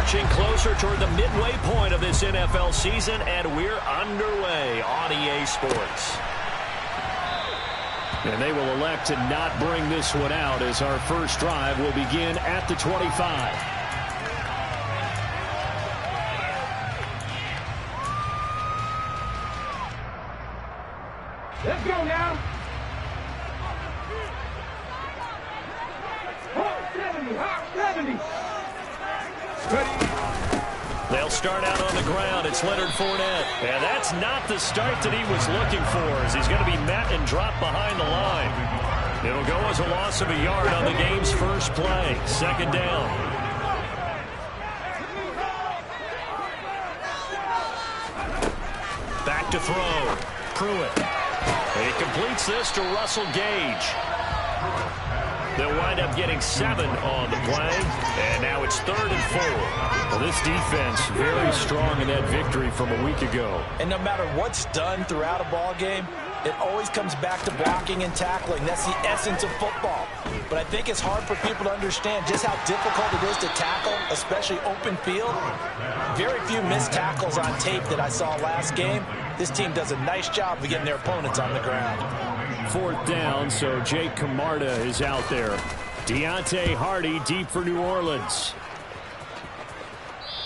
Marching closer toward the midway point of this NFL season, and we're underway on EA Sports. And they will elect to not bring this one out as our first drive will begin at the 25. Let's go now. 70. They'll start out on the ground. It's Leonard Fournette. And that's not the start that he was looking for, as he's going to be met and dropped behind the line. It'll go as a loss of a yard on the game's first play. Second down. Back to throw. Pruitt. He completes this to Russell Gage. They'll wind up getting 7 on the play, and now it's 3rd and 4. Well, this defense very strong in that victory from a week ago. And no matter what's done throughout a ball game, it always comes back to blocking and tackling. That's the essence of football. But I think it's hard for people to understand just how difficult it is to tackle, especially open field. Very few missed tackles on tape that I saw last game. This team does a nice job of getting their opponents on the ground. 4th down, so Jake Camarda is out there. Deontay Hardy deep for New Orleans.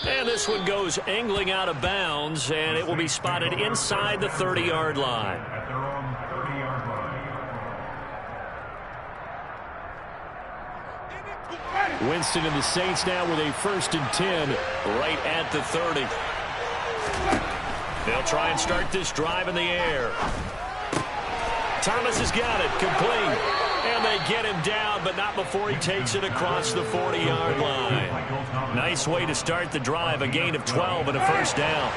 And this one goes angling out of bounds, and it will be spotted inside the 30-yard line. Winston and the Saints now with a 1st and 10 right at the 30. They'll try and start this drive in the air. Thomas has got it, complete. And they get him down, but not before he takes it across the 40-yard line. Nice way to start the drive, a gain of 12 and a 1st down.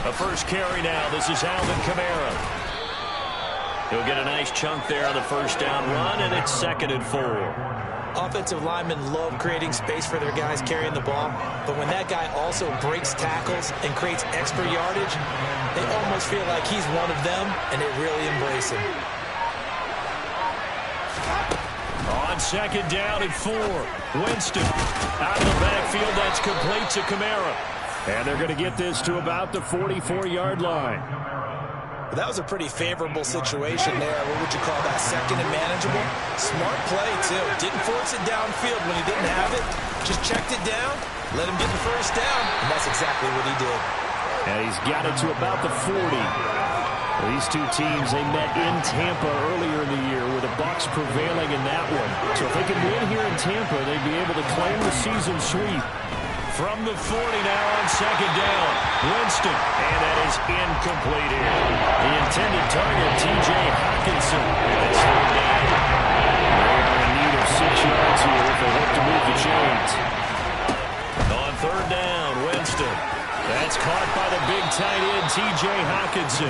A first carry now. This is Alvin Kamara. He'll get a nice chunk there on the 1st down run, and it's 2nd and 4. Offensive linemen love creating space for their guys carrying the ball, but when that guy also breaks tackles and creates extra yardage, they almost feel like he's one of them, and they really embrace him. On 2nd down and 4, Winston out of the backfield. That's complete to Kamara. And they're going to get this to about the 44-yard line. That was a pretty favorable situation there. What would you call that? 2nd and manageable? Smart play, too. Didn't force it downfield when he didn't have it. Just checked it down, let him get the 1st down, and that's exactly what he did. And he's got it to about the 40. Well, these two teams, they met in Tampa earlier in the year with the Bucs prevailing in that one. So if they can win here in Tampa, they'd be able to claim the season sweep. From the 40 now on 2nd down. Winston, and that is incomplete here. The intended target, T.J. Hockenson. It's 3rd down. They are in need of 6 yards here if they hope to move the chains. On 3rd down, Winston. That's caught by the big tight end, T.J. Hockenson.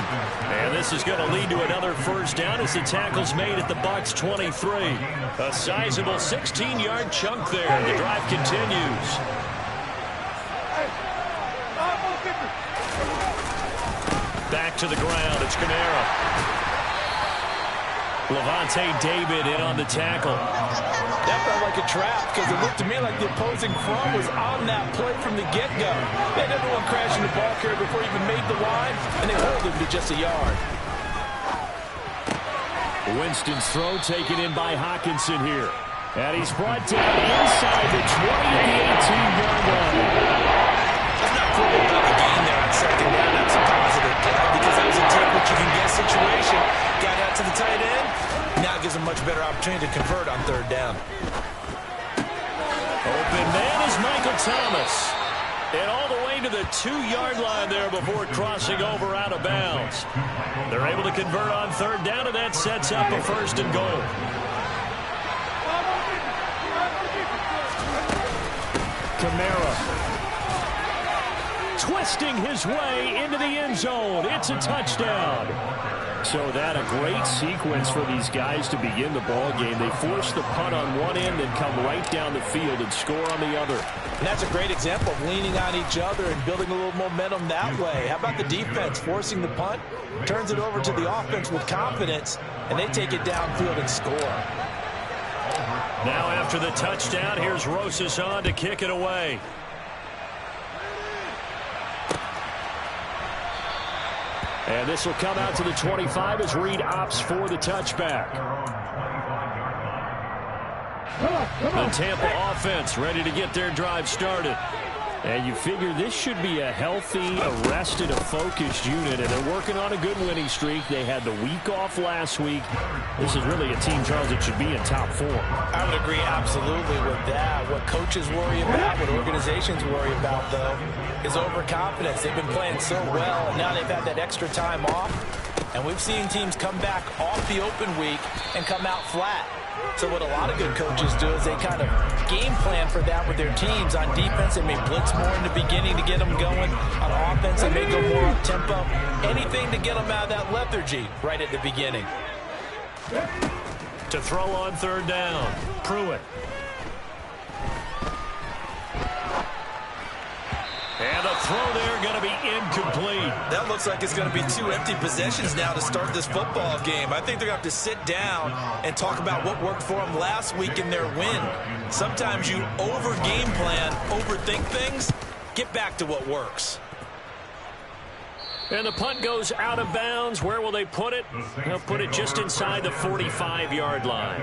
And this is going to lead to another 1st down as the tackle's made at the Bucs 23. A sizable 16-yard chunk there. The drive continues. Back to the ground. It's Kamara. Levante David in on the tackle. That felt like a trap because it looked to me like the opposing front was on that play from the get-go. They had everyone crashing the ball carrier before he even made the line, and they held him to just a yard. Winston's throw taken in by Hockenson here. And he's brought down inside the 20 at the 18-yard line. That's not proving about the gain there on 2nd down. That's a positive play because that was a take-what-you-can-get situation. Got out to the tight end. Now gives a much better opportunity to convert on 3rd down. Open man is Michael Thomas. And all the way to the 2-yard line there before crossing over out of bounds. They're able to convert on 3rd down, and that sets up a 1st and goal. Kamara twisting his way into the end zone. It's a touchdown. So that a great sequence for these guys to begin the ball game. They force the punt on one end and come right down the field and score on the other. And that's a great example of leaning on each other and building a little momentum that way. How about the defense forcing the punt, turns it over to the offense with confidence, and they take it downfield and score. Now after the touchdown, here's Rosas on to kick it away. And this will come out to the 25 as Reed opts for the touchback. The Tampa offense ready to get their drive started. And you figure this should be a healthy, arrested, focused unit. And they're working on a good winning streak. They had the week off last week. This is really a team, Charles, that should be in top 4. I would agree absolutely with that. What coaches worry about, what organizations worry about, though, is overconfidence. They've been playing so well, and now they've had that extra time off. And we've seen teams come back off the open week and come out flat. So what a lot of good coaches do is they kind of game plan for that with their teams. On defense, they may blitz more in the beginning to get them going. On offense, they may go more up-tempo. Anything to get them out of that lethargy right at the beginning. To throw on third down, Pruitt. And the throw there going to be incomplete. That looks like it's going to be 2 empty possessions now to start this football game. I think they're going to have to sit down and talk about what worked for them last week in their win. Sometimes you over-game plan, overthink things. Get back to what works. And the punt goes out of bounds. Where will they put it? They'll put it just inside the 45-yard line.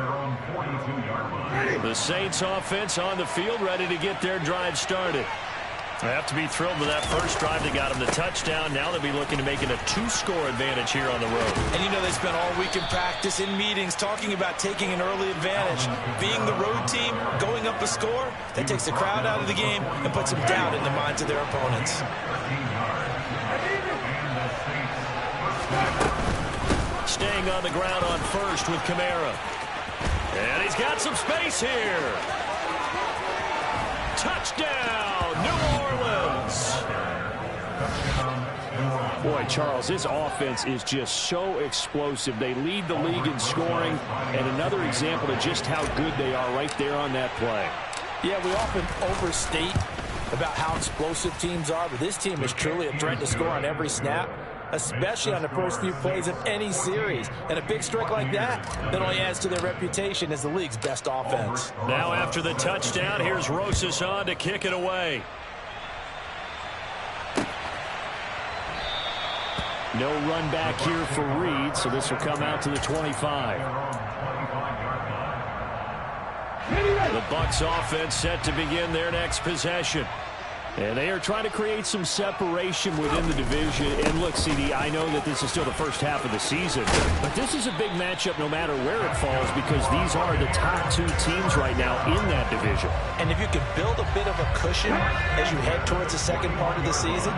The Saints offense on the field ready to get their drive started. They have to be thrilled with that first drive that got them the touchdown. Now they'll be looking to make it a 2-score advantage here on the road. And you know they spent all week in practice, in meetings, talking about taking an early advantage. Being the road team, going up a score, that takes the crowd out of the game and puts them down in the minds of their opponents. Staying on the ground on first with Kamara. And he's got some space here. Touchdown, New Orleans. Boy, Charles, this offense is just so explosive. They lead the league in scoring, and another example of just how good they are right there on that play. Yeah, we often overstate about how explosive teams are, but this team is truly a threat to score on every snap, especially on the first few plays of any series. And a big strike like that only adds to their reputation as the league's best offense. Now after the touchdown, here's Rosas on to kick it away. No run back here for Reed, so this will come out to the 25. The Bucs offense set to begin their next possession. And they are trying to create some separation within the division. And look, CD, I know that this is still the first half of the season, but this is a big matchup no matter where it falls because these are the top 2 teams right now in that division. And if you can build a bit of a cushion as you head towards the second part of the season,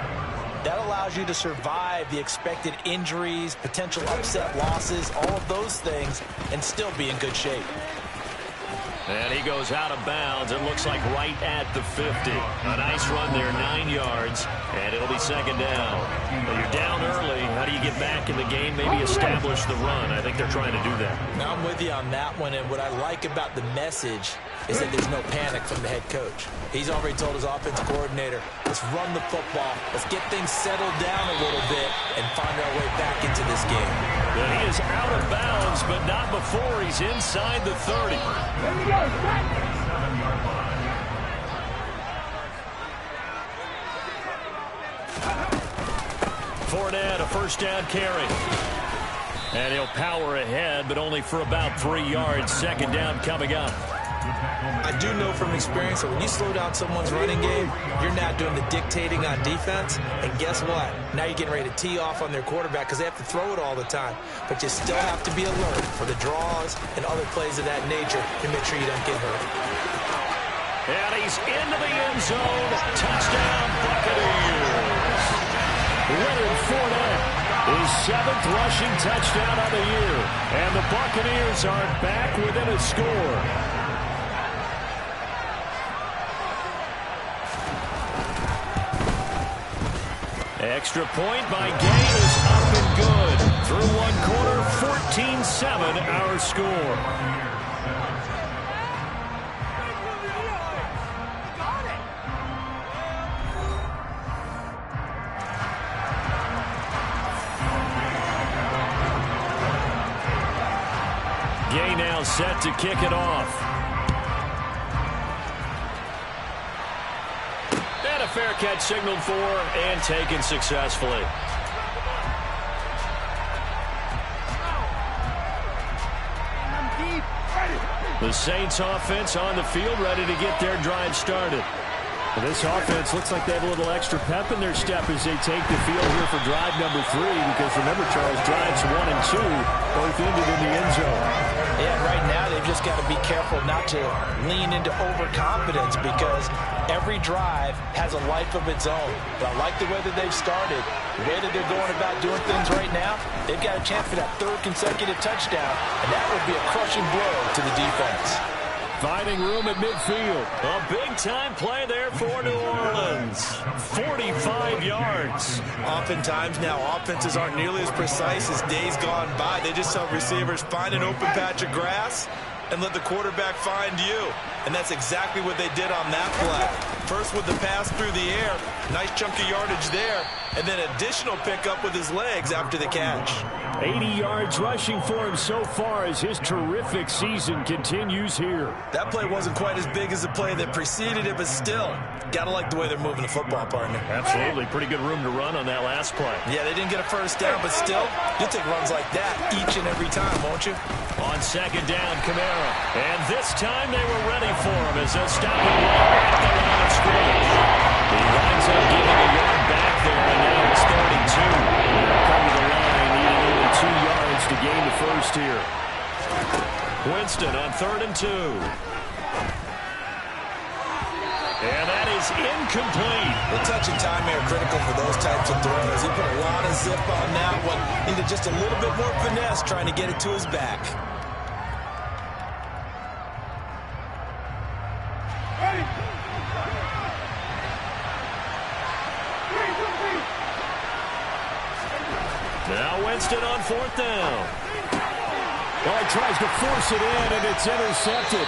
that allows you to survive the expected injuries, potential upset losses, all of those things, and still be in good shape. And he goes out of bounds. It looks like right at the 50. A nice run there, 9 yards, and it'll be second down. Well, you're down early. How do you get back in the game? Maybe establish the run. I think they're trying to do that. Now I'm with you on that one, and what I like about the message is that there's no panic from the head coach. He's already told his offensive coordinator, let's run the football, let's get things settled down a little bit and find our way back into this game. But he is out of bounds, but not before he's inside the 30. Fournette, a first down carry. And he'll power ahead, but only for about 3 yards. Second down coming up. I do know from experience that when you slow down someone's running game, you're not doing the dictating on defense. And guess what? Now you're getting ready to tee off on their quarterback because they have to throw it all the time. But you still have to be alert for the draws and other plays of that nature to make sure you don't get hurt. And he's into the end zone. Touchdown, Buccaneers. Leonard Fournette, his 7th rushing touchdown of the year. And the Buccaneers are back within a score. Extra point by Gay is up and good. Through 1 quarter. our score. Gay now set to kick it off. And a fair catch signaled for and taken successfully. The Saints offense on the field, ready to get their drive started. Well, this offense looks like they have a little extra pep in their step as they take the field here for drive number 3, because remember, Charles, drives 1 and 2 both ended in the end zone. Yeah, right now they've just got to be careful not to lean into overconfidence, because every drive has a life of its own. But I like the way that they've started, the way that they're going about doing things right now. They've got a chance for that 3rd consecutive touchdown, and that would be a crushing blow to the defense. Finding room at midfield. A big-time play there for New Orleans. 45 yards. Oftentimes now, offenses aren't nearly as precise as days gone by. They just tell receivers, find an open patch of grass and let the quarterback find you. And that's exactly what they did on that play. First with the pass through the air, nice chunk of yardage there, and then additional pickup with his legs after the catch. 80 yards rushing for him so far as his terrific season continues here. That play wasn't quite as big as the play that preceded it, but still, gotta like the way they're moving the football, partner. Absolutely. Pretty good room to run on that last play. Yeah, they didn't get a first down, but still, you'll take runs like that each and every time, won't you? On 2nd down, Kamara. And this time they were ready for him as they'll stop him right at the line of scrimmage. He winds up giving a yard back there, and now it's 32. They'll come to the line, needing only 2 yards to gain the first here. Winston on 3rd and 2. And that is incomplete. The touch and time are critical for those types of throws. He put a lot of zip on that one. Needed just a little bit more finesse trying to get it to his back. Now Winston on 4th down. Well, he tries to force it in, and it's intercepted.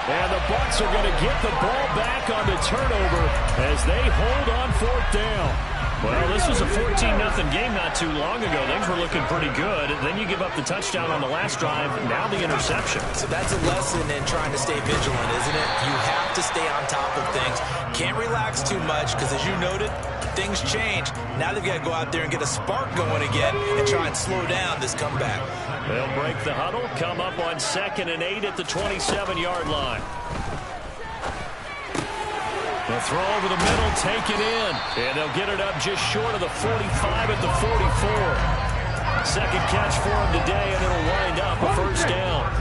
And the Bucs are going to get the ball back on the turnover as they hold on 4th down. Well, this was a 14-0 game not too long ago. Things were looking pretty good. Then you give up the touchdown on the last drive. Now the interception. So that's a lesson in trying to stay vigilant, isn't it? You have to stay on top of things. Can't relax too much because, as you noted, things change. Now they've got to go out there and get a spark going again and try and slow down this comeback. They'll break the huddle, come up on 2nd and 8 at the 27-yard line. They'll throw over the middle, take it in, and they'll get it up just short of the 45 at the 44. Second catch for him today, and it'll wind up a first down.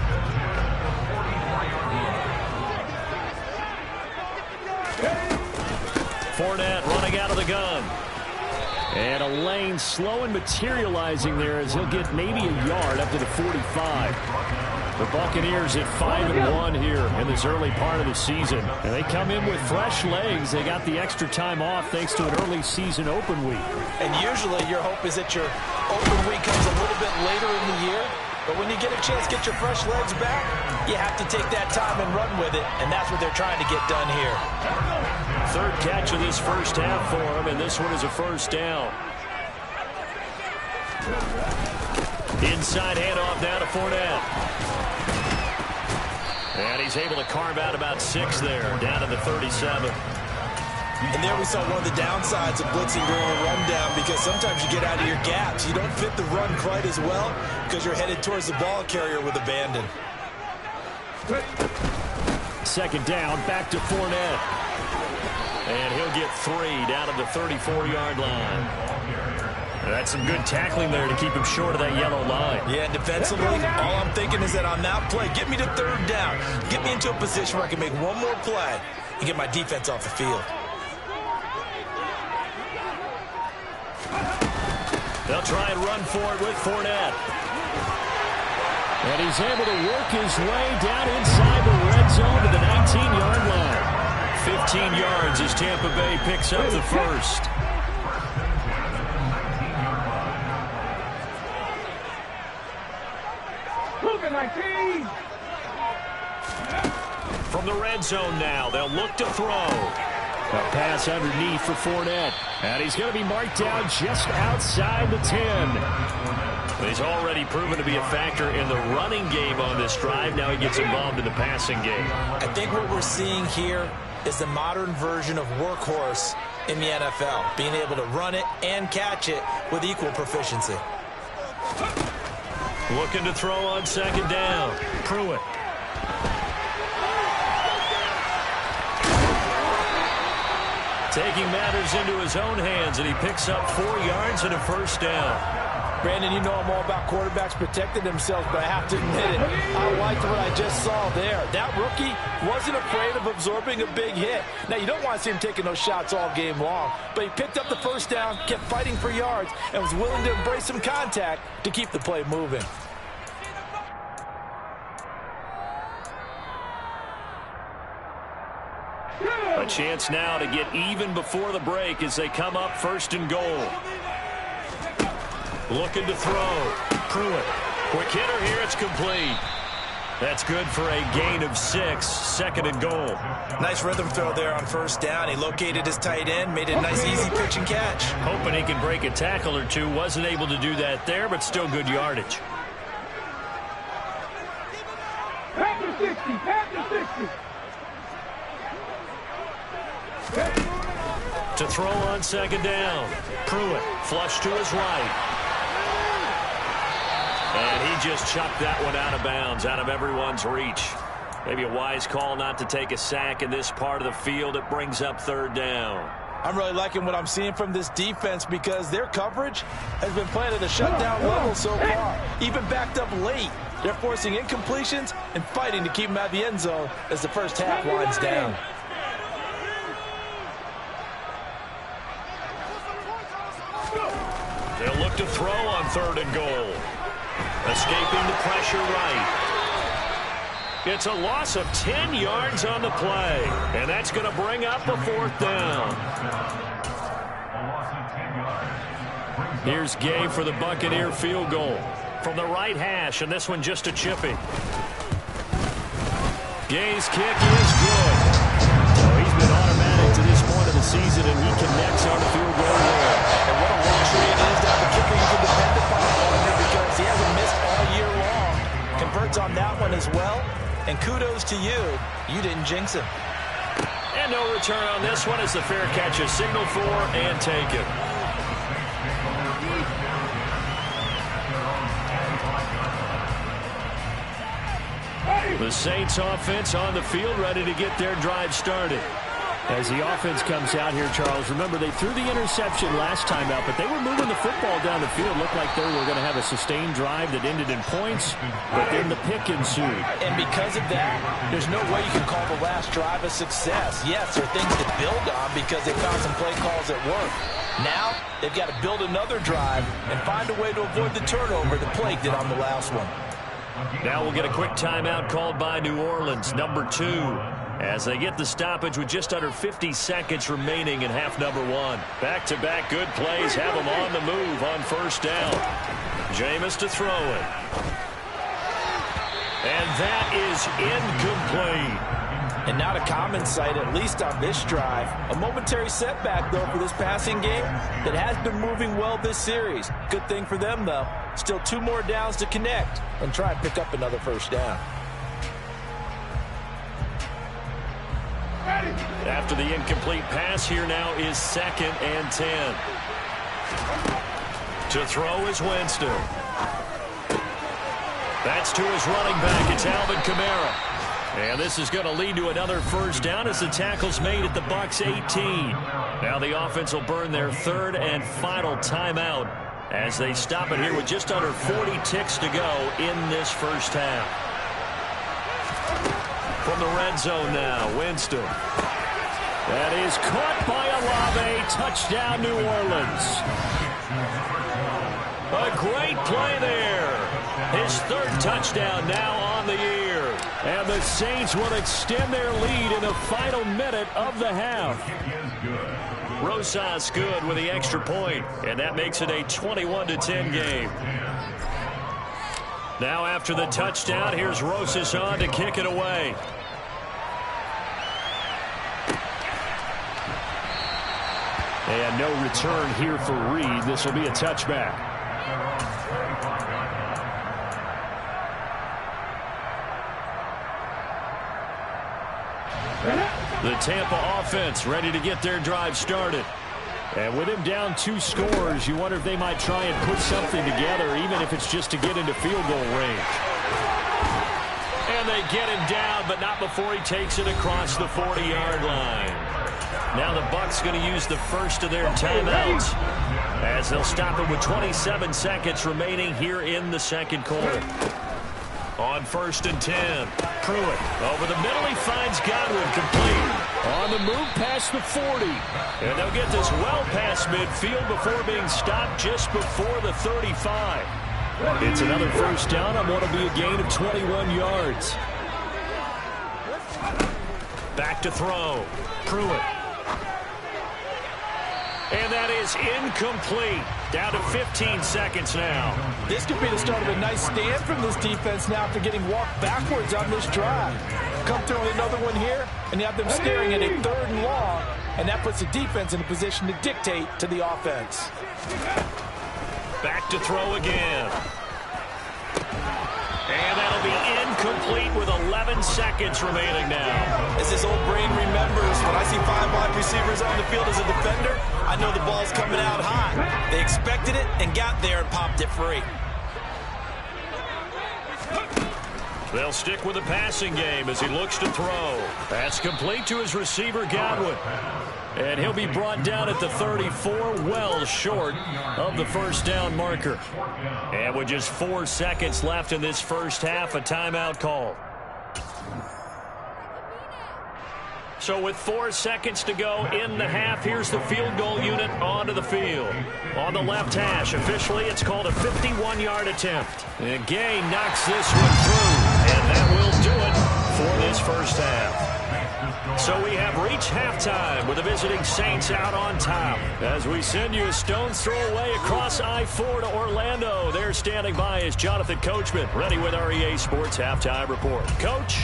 Fournette running out of the gun. And a lane slow and materializing there as he'll get maybe a yard up to the 45. The Buccaneers at 5-1 here in this early part of the season. And they come in with fresh legs. They got the extra time off thanks to an early season open week. And usually your hope is that your open week comes a little bit later in the year. But when you get a chance to get your fresh legs back, you have to take that time and run with it. And that's what they're trying to get done here. 3rd catch of this first half for him, and this one is a first down. Inside handoff now to Fournette. And he's able to carve out about 6 there, down to the 37. And there we saw one of the downsides of blitzing during a rundown, because sometimes you get out of your gaps. You don't fit the run quite as well because you're headed towards the ball carrier with abandon. 2nd down, back to Fournette. And he'll get 3 down at the 34-yard line. That's some good tackling there to keep him short of that yellow line. Yeah, defensively, all I'm thinking is that on that play, get me to 3rd down. Get me into a position where I can make one more play and get my defense off the field. They'll try and run for it with Fournette. And he's able to work his way down inside the red zone to the 19-yard line. 15 yards as Tampa Bay picks up the first. 7-19. From the red zone now, they'll look to throw. A pass underneath for Fournette. And he's going to be marked down just outside the 10. He's already proven to be a factor in the running game on this drive. Now he gets involved in the passing game. I think what we're seeing here is the modern version of workhorse in the NFL, being able to run it and catch it with equal proficiency. Looking to throw on second down. Pruitt. Taking matters into his own hands, and he picks up 4 yards and a first down. Brandon, you know I'm all about quarterbacks protecting themselves, but I have to admit it. I liked what I just saw there. That rookie wasn't afraid of absorbing a big hit. Now, you don't want to see him taking those shots all game long, but he picked up the first down, kept fighting for yards, and was willing to embrace some contact to keep the play moving. A chance now to get even before the break as they come up first and goal. Looking to throw. Pruitt. Quick hitter here. It's complete. That's good for a gain of 6. Second and goal. Nice rhythm throw there on first down. He located his tight end, made it a nice easy pitch and catch. Hoping he can break a tackle or two. Wasn't able to do that there, but still good yardage. Pass to 60. Pass to 60. To throw on second down. Pruitt. Flush to his right. And he just chucked that one out of bounds, out of everyone's reach. Maybe a wise call not to take a sack in this part of the field. It brings up third down. I'm really liking what I'm seeing from this defense because their coverage has been playing at a shutdown level so far. Even backed up late. They're forcing incompletions and fighting to keep them out of the end zone as the first half winds down. They'll look to throw on third and goal. Escaping the pressure right. It's a loss of 10 yards on the play. And that's going to bring up a fourth down. Here's Gay for the Buccaneer field goal. From the right hash, and this one just a chippy. Gay's kick is good. So he's been automatic to this point of the season, and he connects on the field goal there. And what a luxury it is to have a kicker you can depend upon here because he hasn't missed all year long. Converts on that one as well. And kudos to you. You didn't jinx him. And no return on this one as the fair catch is signaled for and taken. The Saints offense on the field ready to get their drive started. As the offense comes out here, Charles, remember they threw the interception last time out, but they were moving the football down the field. Looked like they were going to have a sustained drive that ended in points, but then the pick ensued. And because of that, there's no way you can call the last drive a success. Yes, there are things to build on because they found some play calls that work. Now, they've got to build another drive and find a way to avoid the turnover that plagued it on the last one. Now we'll get a quick timeout called by New Orleans, number 2. As they get the stoppage with just under 50 seconds remaining in half number 1. Back-to-back good plays have them on the move on first down. Jameis to throw it. And that is incomplete. And not a common sight, at least on this drive. A momentary setback, though, for this passing game that has been moving well this series. Good thing for them, though. Still 2 more downs to connect and try and pick up another first down. After the incomplete pass, here now is 2nd and 10. To throw is Winston. That's to his running back. It's Alvin Kamara. And this is going to lead to another first down as the tackle's made at the Bucs 18. Now the offense will burn their 3rd and final timeout as they stop it here with just under 40 ticks to go in this first half. From the red zone now, Winston. That is caught by Olave. Touchdown, New Orleans. A great play there. His 3rd touchdown now on the year. And the Saints will extend their lead in the final minute of the half. Rosas good with the extra point, and that makes it a 21-10 game. Now after the touchdown, here's Rosas on to kick it away. And no return here for Reed. This will be a touchback. The Tampa offense ready to get their drive started. And with him down 2 scores, you wonder if they might try and put something together, even if it's just to get into field goal range. And they get him down, but not before he takes it across the 40-yard line. Now the Bucs going to use the first of their timeouts as they'll stop it with 27 seconds remaining here in the second quarter. On 1st and 10, Pruitt over the middle. He finds Godwin complete. On the move past the 40. And they'll get this well past midfield before being stopped just before the 35. It's another first down on what will be a gain of 21 yards. Back to throw. Pruitt. And that is incomplete. Down to 15 seconds now. This could be the start of a nice stand from this defense now after getting walked backwards on this drive. Come through with another one here, and you have them staring at a 3rd and long, and that puts the defense in a position to dictate to the offense. Back to throw again. And that'll be incomplete with 11 seconds remaining now. As this old brain remembers, when I see 5 wide receivers on the field as a defender, I know the ball's coming out hot. They expected it and got there and popped it free. They'll stick with the passing game as he looks to throw. That's complete to his receiver, Godwin. And he'll be brought down at the 34, well short of the first down marker. And with just 4 seconds left in this first half, a timeout call. So with 4 seconds to go in the half, here's the field goal unit onto the field. On the left hash, officially it's called a 51-yard attempt. And Gay knocks this one through, and that will do it for this first half. So we have reached halftime with the visiting Saints out on top. As we send you a stone's throw away across I-4 to Orlando. There standing by is Jonathan Coachman, ready with our EA Sports Halftime Report. Coach?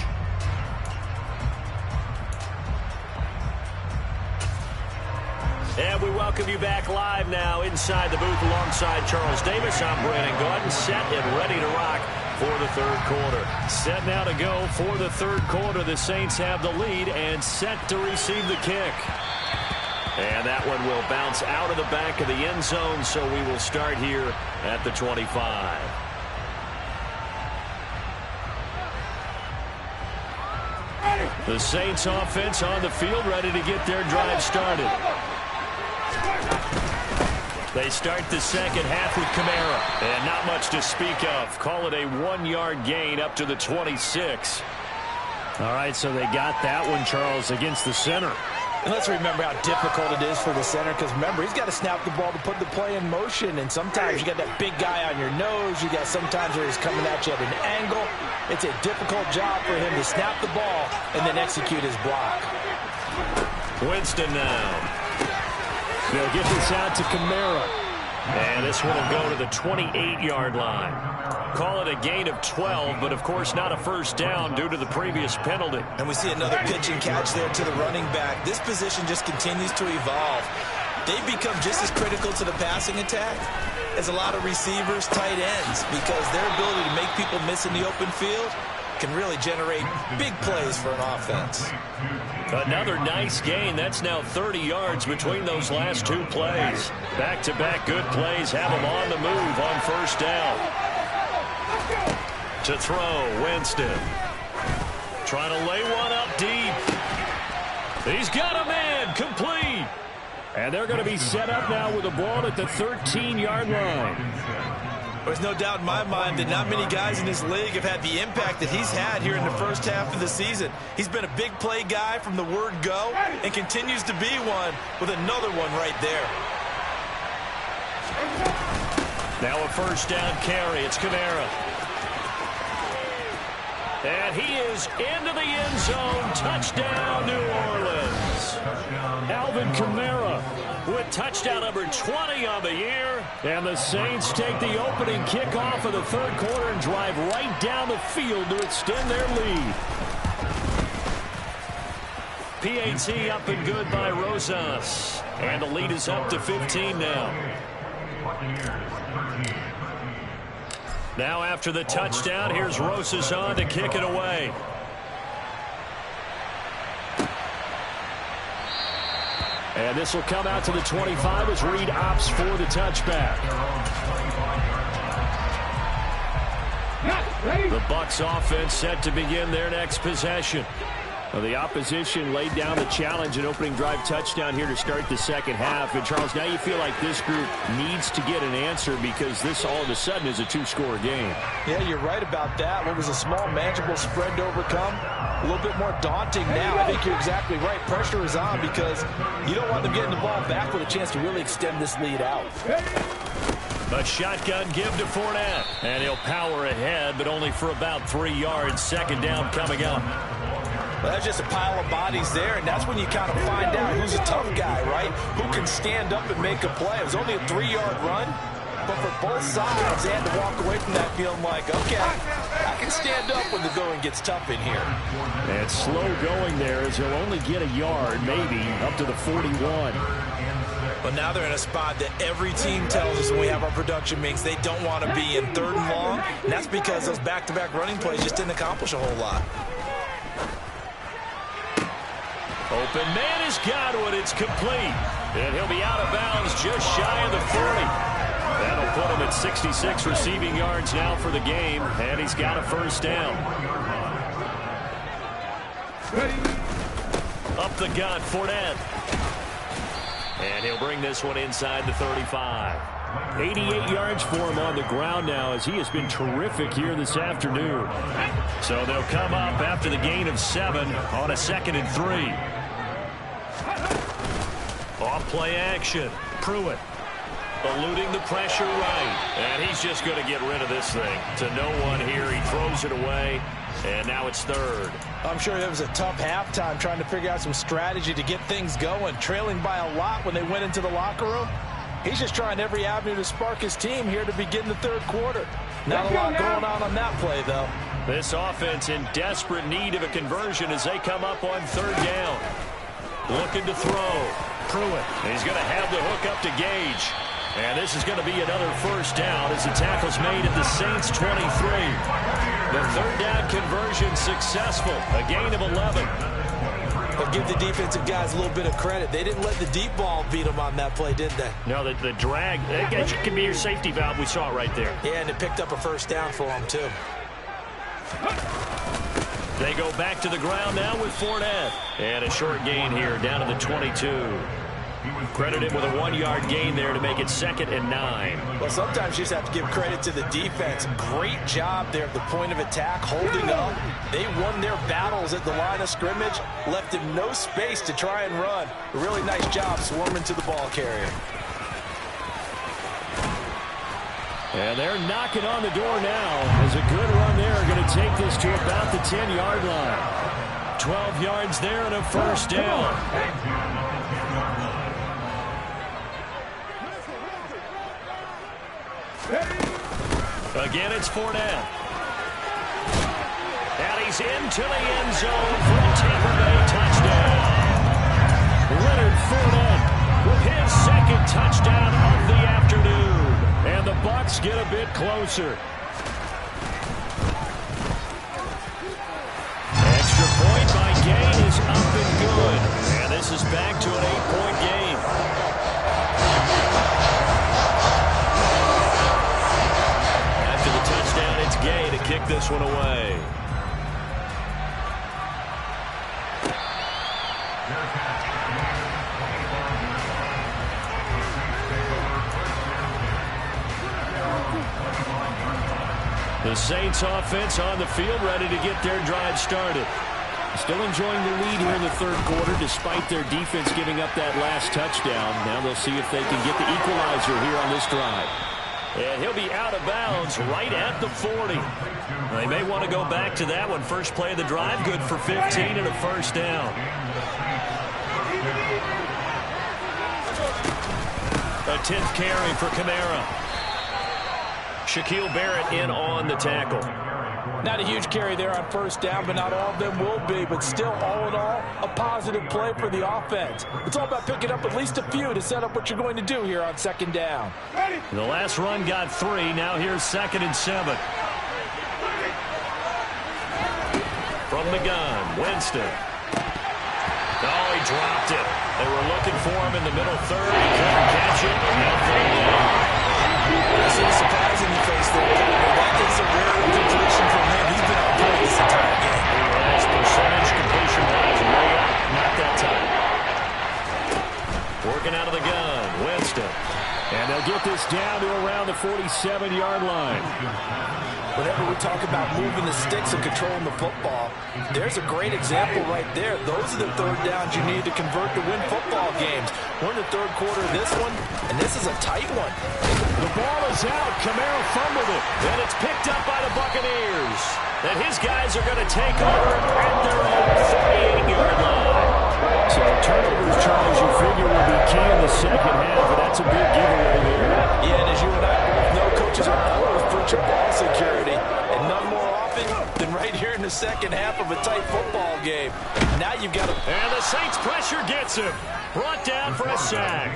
And we welcome you back live now inside the booth alongside Charles Davis. I'm Brandon Gordon, set and ready to rock for the third quarter. Set now to go for the third quarter. The Saints have the lead and set to receive the kick. And that one will bounce out of the back of the end zone, so we will start here at the 25. The Saints offense on the field ready to get their drive started. They start the second half with Kamara. And not much to speak of. Call it a 1-yard gain up to the 26. All right, so they got that one, Charles, against the center. And let's remember how difficult it is for the center, because remember, he's got to snap the ball to put the play in motion, and sometimes you got that big guy on your nose. You got sometimes where he's coming at you at an angle. It's a difficult job for him to snap the ball and then execute his block. Winston now. They'll get this out to Kamara. And this one will go to the 28-yard line. Call it a gain of 12, but of course not a first down due to the previous penalty. And we see another pitch and catch there to the running back. This position just continues to evolve. They've become just as critical to the passing attack as a lot of receivers, tight ends, because their ability to make people miss in the open field can really generate big plays for an offense. Another nice gain. That's now 30 yards between those last 2 plays. Back-to-back good plays have them on the move on first down. To throw, Winston. Trying to lay one up deep. He's got a man, complete. And they're going to be set up now with the ball at the 13-yard line. There's no doubt in my mind that not many guys in this league have had the impact that he's had here in the first half of the season. He's been a big play guy from the word go and continues to be one with another one right there. Now a first down carry. It's Kamara. And he is into the end zone. Touchdown, New Orleans. Alvin Kamara with touchdown number 20 on the year. And the Saints take the opening kickoff of the third quarter and drive right down the field to extend their lead. PAT up and good by Rosas. And the lead is up to 15 now. Now after the touchdown, here's Rosas on to kick it away. And this will come out to the 25 as Reed opts for the touchback. The Bucs offense set to begin their next possession. Well, the opposition laid down the challenge and opening drive touchdown here to start the second half. And, Charles, now you feel like this group needs to get an answer because this all of a sudden is a two-score game. Yeah, you're right about that. What was a small, manageable spread to overcome, a little bit more daunting now. I think you're exactly right. Pressure is on because you don't want them getting the ball back with a chance to really extend this lead out. A shotgun give to Fournette. And he'll power ahead, but only for about 3 yards. Second down coming up. Well, that's just a pile of bodies there, and that's when you kind of find out who's a tough guy, right? Who can stand up and make a play. It was only a 3-yard run, but for both sides, they had to walk away from that feeling like, okay, I can stand up when the going gets tough in here. And slow going there as he'll only get a yard, maybe, up to the 41. But now they're in a spot that every team tells us when we have our production meetings they don't want to be in 3rd and long, and that's because those back-to-back running plays just didn't accomplish a whole lot. Open man has got it. It's complete. And he'll be out of bounds just shy of the 40. That'll put him at 66 receiving yards now for the game. And he's got a first down. Up the gut, Fournette. And he'll bring this one inside the 35. 88 yards for him on the ground now as he has been terrific here this afternoon. So they'll come up after the gain of 7 on a 2nd and 3. Off play action. Pruitt eluding the pressure right. And he's just going to get rid of this thing. To no one here. He throws it away. And now it's 3rd. I'm sure that was a tough halftime trying to figure out some strategy to get things going. Trailing by a lot when they went into the locker room. He's just trying every avenue to spark his team here to begin the 3rd quarter. Not a lot going on that play, though. This offense in desperate need of a conversion as they come up on 3rd down. Looking to throw. Pruitt. He's going to have the hook up to Gage. And this is going to be another first down as the tackle's made at the Saints 23. The 3rd down conversion successful. A gain of 11. But give the defensive guys a little bit of credit. They didn't let the deep ball beat them on that play, did they? No, the drag, that can be your safety valve. We saw it right there. Yeah, and it picked up a first down for them, too. They go back to the ground now with Fournette. And a short gain here down to the 22. Credit him with a 1-yard gain there to make it 2nd and 9. Well, sometimes you just have to give credit to the defense. Great job there at the point of attack, holding up. They won their battles at the line of scrimmage, left him no space to try and run. A really nice job swarming to the ball carrier. And they're knocking on the door now as a good run there are going to take this to about the 10-yard line. 12 yards there and a first down. Again, it's Fournette. And he's into the end zone for a Tampa Bay touchdown. Leonard Fournette with his 2nd touchdown of the afternoon. And the Bucs get a bit closer. Extra point by Gain is up and good. And this is back to an 8-point game. After the touchdown, it's Gay to kick this one away. The Saints offense on the field ready to get their drive started. Still enjoying the lead here in the 3rd quarter despite their defense giving up that last touchdown. Now they'll see if they can get the equalizer here on this drive. And he'll be out of bounds right at the 40. They may want to go back to that one. First play of the drive, good for 15 and a first down. A 10th carry for Kamara. Shaquille Barrett in on the tackle. Not a huge carry there on first down, but not all of them will be. But still, all in all, a positive play for the offense. It's all about picking up at least a few to set up what you're going to do here on second down. The last run got 3. Now here's 2nd and 7. From the gun, Winston. Oh, he dropped it. They were looking for him in the middle third. He couldn't catch it. This is surprising the face there. That is a rare completion from him. He's been on point this entire game. His percentage completion-wise way up. Not that time. Working out of the gun, Winston. And they'll get this down to around the 47-yard line. Whenever we talk about moving the sticks and controlling the football, there's a great example right there. Those are the third downs you need to convert to win football games. We're in the third quarter of this one, and this is a tight one. The ball is out. Kamara fumbled it, and it's picked up by the Buccaneers. And his guys are going to take over at their own 38-yard line. So turnovers, Charles, you figure will be key in the second half, but that's a big giveaway there. Yeah, and as you and I both know, coaches are always preaching ball security, and none more often than right here in the second half of a tight football game. Now you've got to... And the Saints pressure gets him. Brought down for a sack.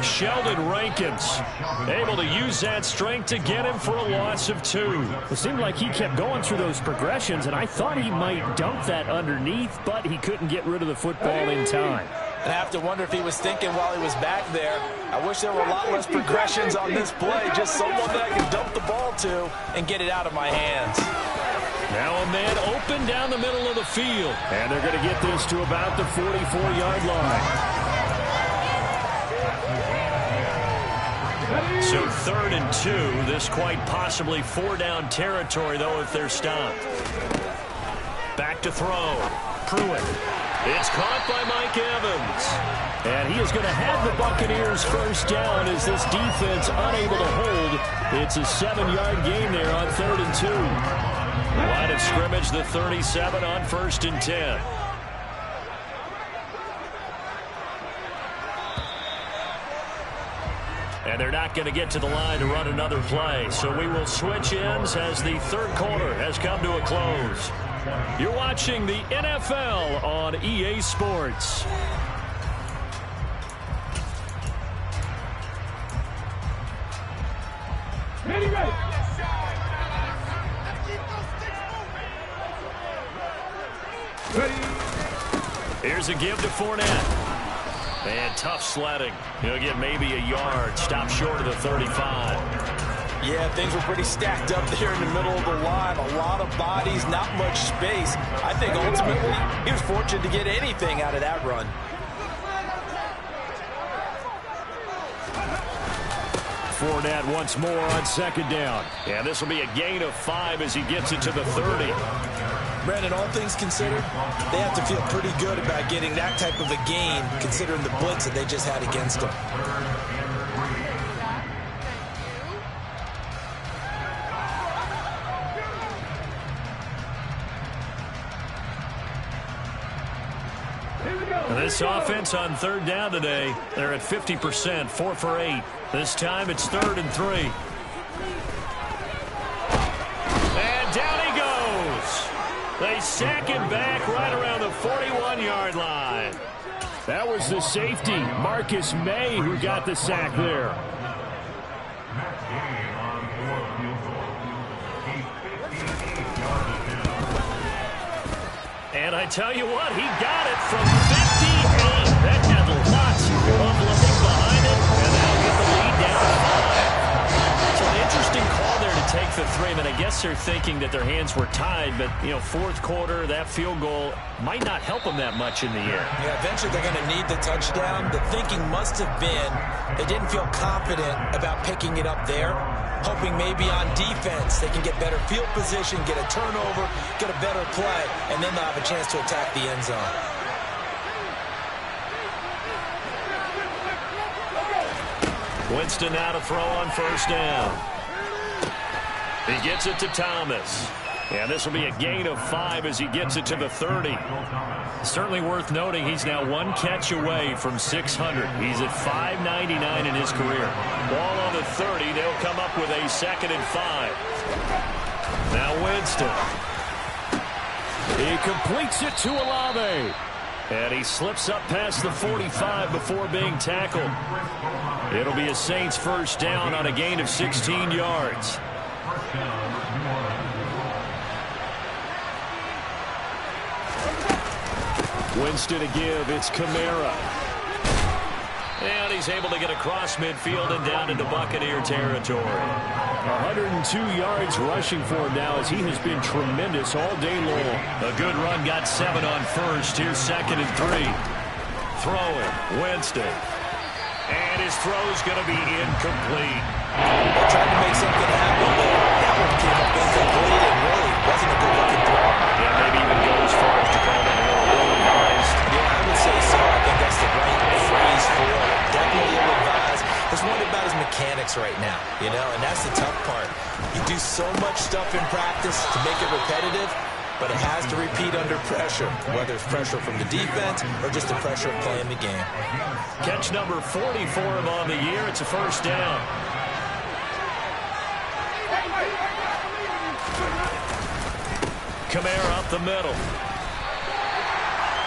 Sheldon Rankins able to use that strength to get him for a loss of 2. It seemed like he kept going through those progressions, and I thought he might dump that underneath, but he couldn't get rid of the football in time. And I have to wonder if he was thinking while he was back there, I wish there were a lot less progressions on this play, just someone that I can dump the ball to and get it out of my hands. Now a man open down the middle of the field. And they're going to get this to about the 44-yard line. So 3rd and 2. This quite possibly 4-down territory, though, if they're stopped. Back to throw. Pruitt. It's caught by Mike Evans. And he is going to have the Buccaneers first down as this defense unable to hold. It's a 7-yard gain there on 3rd and 2. Line of scrimmage, the 37 on 1st and 10. And they're not going to get to the line to run another play. So we will switch ends as the third quarter has come to a close. You're watching the NFL on EA Sports. Ready. Here's a give to Fournette. And tough sledding. He'll get maybe a yard. Stop short of the 35. Yeah, things were pretty stacked up there in the middle of the line. A lot of bodies, not much space. I think ultimately he was fortunate to get anything out of that run. Fournette once more on 2nd down. And this will be a gain of 5 as he gets it to the 30. Brandon, all things considered, they have to feel pretty good about getting that type of a gain, considering the blitz that they just had against them. This offense on 3rd down today, they're at 50%, 4 for 8. This time it's 3rd and 3. And down he goes. They sack him back right around the 41-yard line. That was the safety, Marcus May, who got the sack there. And I tell you what, he got it from 58. That had lots of looking behind it, and they'll get the lead down to 5. So an interesting call there to take the 3. I mean, I guess they're thinking that their hands were tied, but, you know, 4th quarter, that field goal might not help them that much in the year. Yeah, eventually they're going to need the touchdown. The thinking must have been they didn't feel confident about picking it up there, hoping maybe on defense they can get better field position, get a turnover, get a better play, and then they'll have a chance to attack the end zone. Winston now to throw on 1st down. He gets it to Thomas. And this will be a gain of 5 as he gets it to the 30. Certainly worth noting he's now 1 catch away from 600. He's at 599 in his career. Ball on the 30. They'll come up with a 2nd and 5. Now Winston. He completes it to Olave. And he slips up past the 45 before being tackled. It'll be a Saints first down on a gain of 16 yards. Winston to give. It's Kamara. And he's able to get across midfield and down into Buccaneer territory. 102 yards rushing for him now as he has been tremendous all day long. A good run got 7 on first. Here's 2nd and 3. Throwing. Winston. And his throw's going to be incomplete. They're trying to make something happen, but that one came up incomplete and really wasn't a good-looking throw. Yeah, maybe even go as far as to call that a little ill-advised. Yeah, I would say so. I think that's the right phrase for it. Definitely ill-advised. Just wondering about his mechanics right now, you know, and that's the tough part. You do so much stuff in practice to make it repetitive, but it has to repeat under pressure, whether it's pressure from the defense or just the pressure of playing the game. Catch number 40 for him on the year. It's a first down. Kamara up the middle.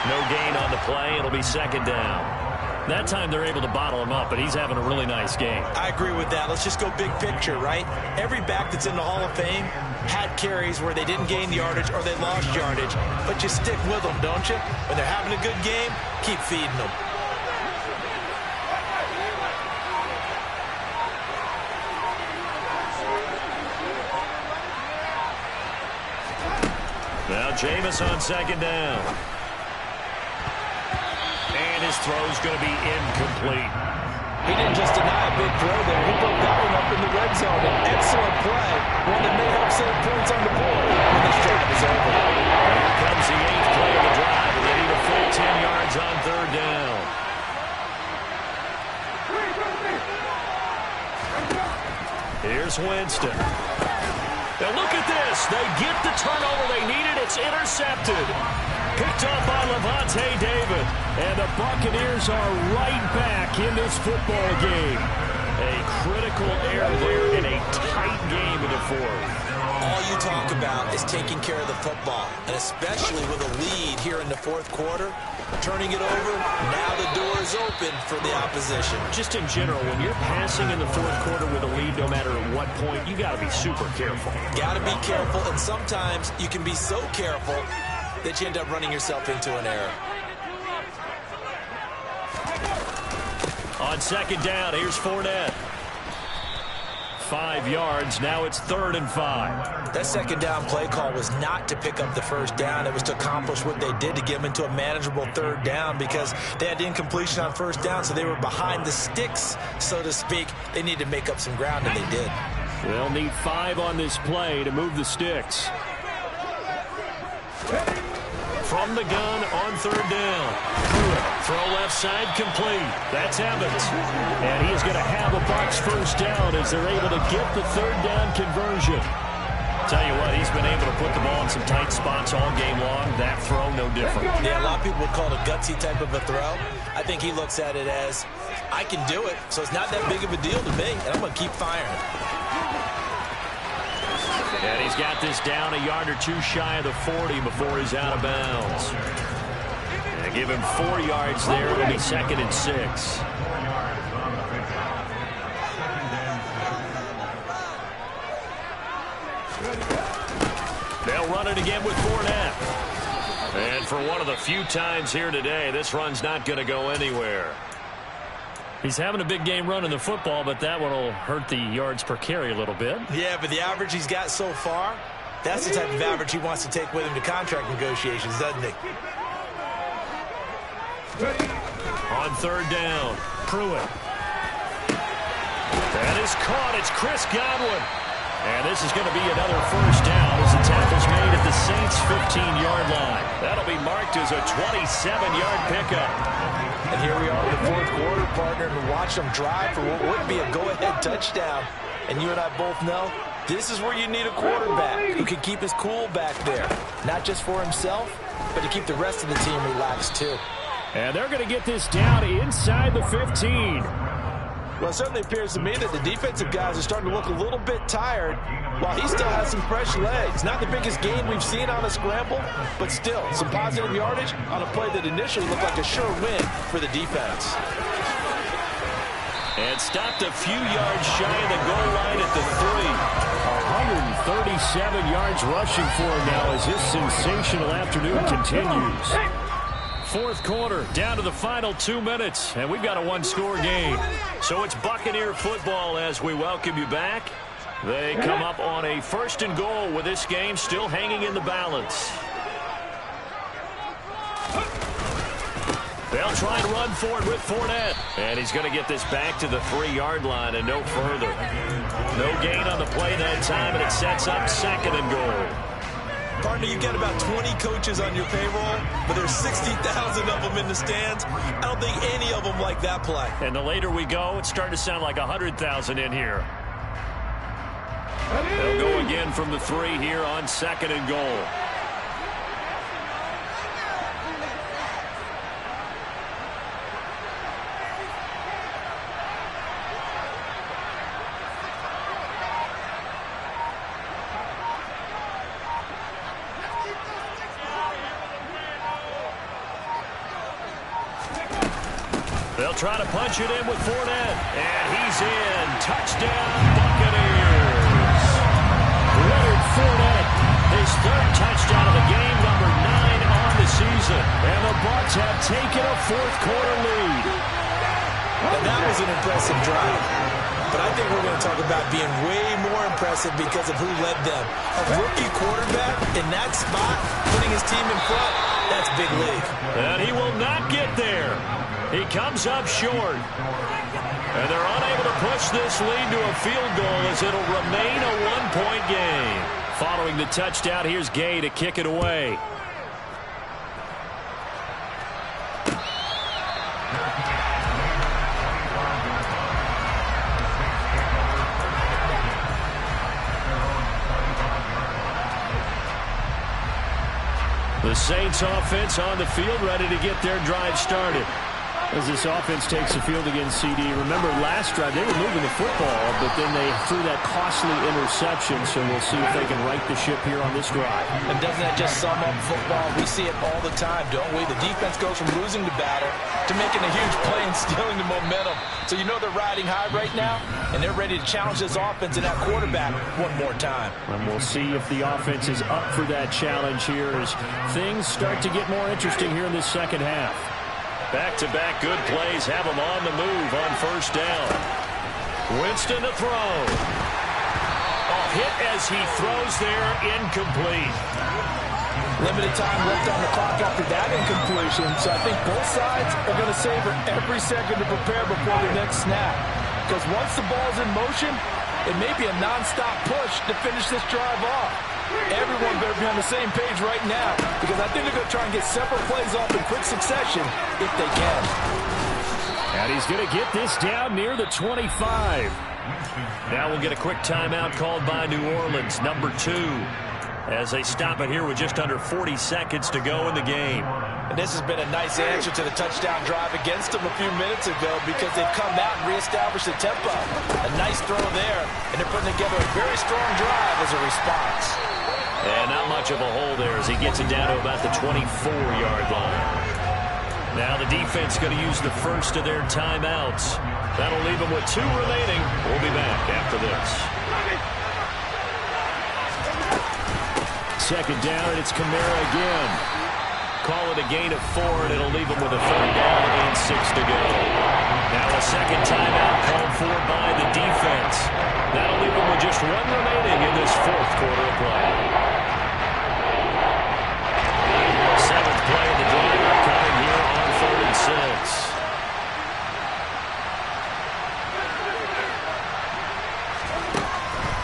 No gain on the play. It'll be 2nd down. That time they're able to bottle him up, but he's having a really nice game. I agree with that. Let's just go big picture, right? Every back that's in the Hall of Fame had carries where they didn't gain yardage or they lost yardage, but you stick with them, don't you? When they're having a good game, keep feeding them. Now Jameis on 2nd down. And his throw's going to be incomplete. He didn't just deny a big throw there. He broke that one up in the red zone. An excellent play. One that may help save points on the board when this drive is over. Here comes the 8th play of the drive. And they need a full 10 yards on 3rd down. Here's Winston. Now look at this. They get the turnover they needed. It's intercepted. Picked off by Levante David. And the Buccaneers are right back in this football game. A critical error there in a tight game in the 4th. All you talk about is taking care of the football, and especially with a lead here in the 4th quarter, turning it over, now the door is open for the opposition. Just in general, when you're passing in the 4th quarter with a lead, no matter at what point, you got to be super careful. Got to be careful, and sometimes you can be so careful that you end up running yourself into an error. On 2nd down, here's Fournette. 5 yards. Now it's 3rd and 5. That 2nd down play call was not to pick up the first down. It was to accomplish what they did to get them into a manageable 3rd down because they had incompletion on 1st down, so they were behind the sticks, so to speak. They needed to make up some ground, and they did. They'll need 5 on this play to move the sticks. From the gun on 3rd down. Throw left side complete. That's Evans. And he is going to have a Bucs first down as they're able to get the 3rd down conversion. Tell you what, he's been able to put the ball in some tight spots all game long. That throw, no different. Yeah, a lot of people would call it a gutsy type of a throw. I think he looks at it as, I can do it, so it's not that big of a deal to me, and I'm going to keep firing. And he's got this down a yard or 2 shy of the 40 before he's out of bounds. And give him 4 yards there. It'll be 2nd and 6. They'll run it again with Fournette. And for one of the few times here today, this run's not going to go anywhere. He's having a big game running the football, but that one will hurt the yards per carry a little bit. Yeah, but the average he's got so far, that's the type of average he wants to take with him to contract negotiations, doesn't he? On 3rd down, Pruitt. That is caught. It's Chris Godwin. And this is going to be another first down as the tackle's made at the Saints' 15-yard line. That'll be marked as a 27-yard pickup. And here we are in the 4th quarter, partner, and watch them drive for what would be a go-ahead touchdown. And you and I both know This is where you need a quarterback who can keep his cool back there. Not just for himself, but to keep the rest of the team relaxed too. And they're going to get this down inside the 15. Well, it certainly appears to me that the defensive guys are starting to look a little bit tired while he still has some fresh legs. Not the biggest gain we've seen on a scramble, but still some positive yardage on a play that initially looked like a sure win for the defense. And stopped a few yards shy of the goal line at the 3. 137 yards rushing for him now as his sensational afternoon continues. Fourth quarter, down to the final 2 minutes, and we've got a one-score game. So it's Buccaneer football as we welcome you back. They come up on a 1st and goal with this game still hanging in the balance. They'll try and run for it with Fournette. And he's going to get this back to the 3-yard line and no further. No gain on the play that time, and it sets up 2nd and goal. Partner, you got about 20 coaches on your payroll, but there's 60,000 of them in the stands. I don't think any of them like that play. And the later we go, it's starting to sound like 100,000 in here. They'll go again from the 3 here on 2nd and goal. They'll try to punch it in with Fournette. And he's in. Touchdown, Buccaneers. Leonard Fournette, his 3rd touchdown of the game, number 9 on the season. And the Bucs have taken a 4th quarter lead. And that was an impressive drive. But I think we're going to talk about being way more impressive because of who led them. A rookie quarterback in that spot, putting his team in front, that's big league. And he will not get there. He comes up short. And they're unable to push this lead to a field goal as it'll remain a 1-point game. Following the touchdown, here's Gay to kick it away. The Saints offense on the field, ready to get their drive started. As this offense takes the field against CD. Remember last drive, they were moving the football, but then they threw that costly interception, so we'll see if they can right the ship here on this drive. And doesn't that just sum up football? We see it all the time, don't we? The defense goes from losing the battle to making a huge play and stealing the momentum. So you know they're riding high right now, and they're ready to challenge this offense and that quarterback one more time. And we'll see if the offense is up for that challenge here as things start to get more interesting here in this second half. Back-to-back good plays have him on the move on 1st down. Winston to throw. A hit as he throws there, incomplete. Limited time left on the clock after that incompletion, so I think both sides are going to savor every second to prepare before the next snap. Because once the ball's in motion, it may be a non-stop push to finish this drive off. Everyone better be on the same page right now because I think they're going to try and get several plays off in quick succession if they can. And he's going to get this down near the 25. Now we'll get a quick timeout called by New Orleans, number 2, as they stop it here with just under 40 seconds to go in the game. And this has been a nice answer to the touchdown drive against them a few minutes ago because they've come out and reestablished the tempo. A nice throw there, and they're putting together a very strong drive as a response. And not much of a hole there as he gets it down to about the 24-yard line. Now the defense going to use the first of their timeouts. That'll leave them with 2 remaining. We'll be back after this. Second down, and it's Kamara again. Call it a gain of 4, and it'll leave them with a 3rd down and 6 to go. Now a second timeout called for by the defense. That'll leave them with just 1 remaining in this 4th quarter of play. 7th play of the drive coming here on 3rd and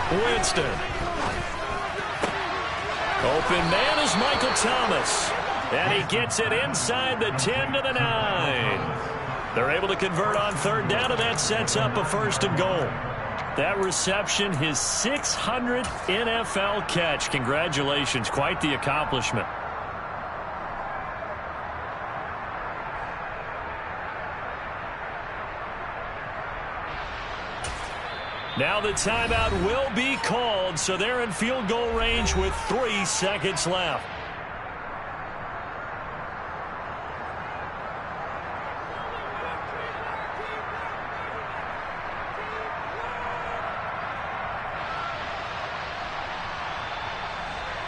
6. Winston. Open man is Michael Thomas. And he gets it inside the 10 to the 9. They're able to convert on 3rd down, and that sets up a 1st and goal. That reception, his 600th NFL catch. Congratulations. Quite the accomplishment. Now the timeout will be called, so they're in field goal range with 3 seconds left.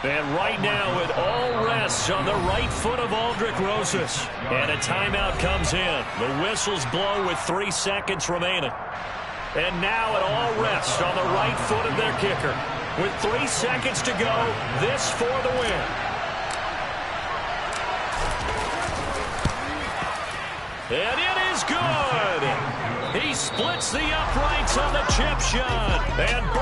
And right now it all rests on the right foot of Aldrick Rosas. And a timeout comes in. The whistles blow with 3 seconds remaining. And now it all rests on the right foot of their kicker. With 3 seconds to go, this for the win. And it is good. He splits the uprights on the chip shot. And Burton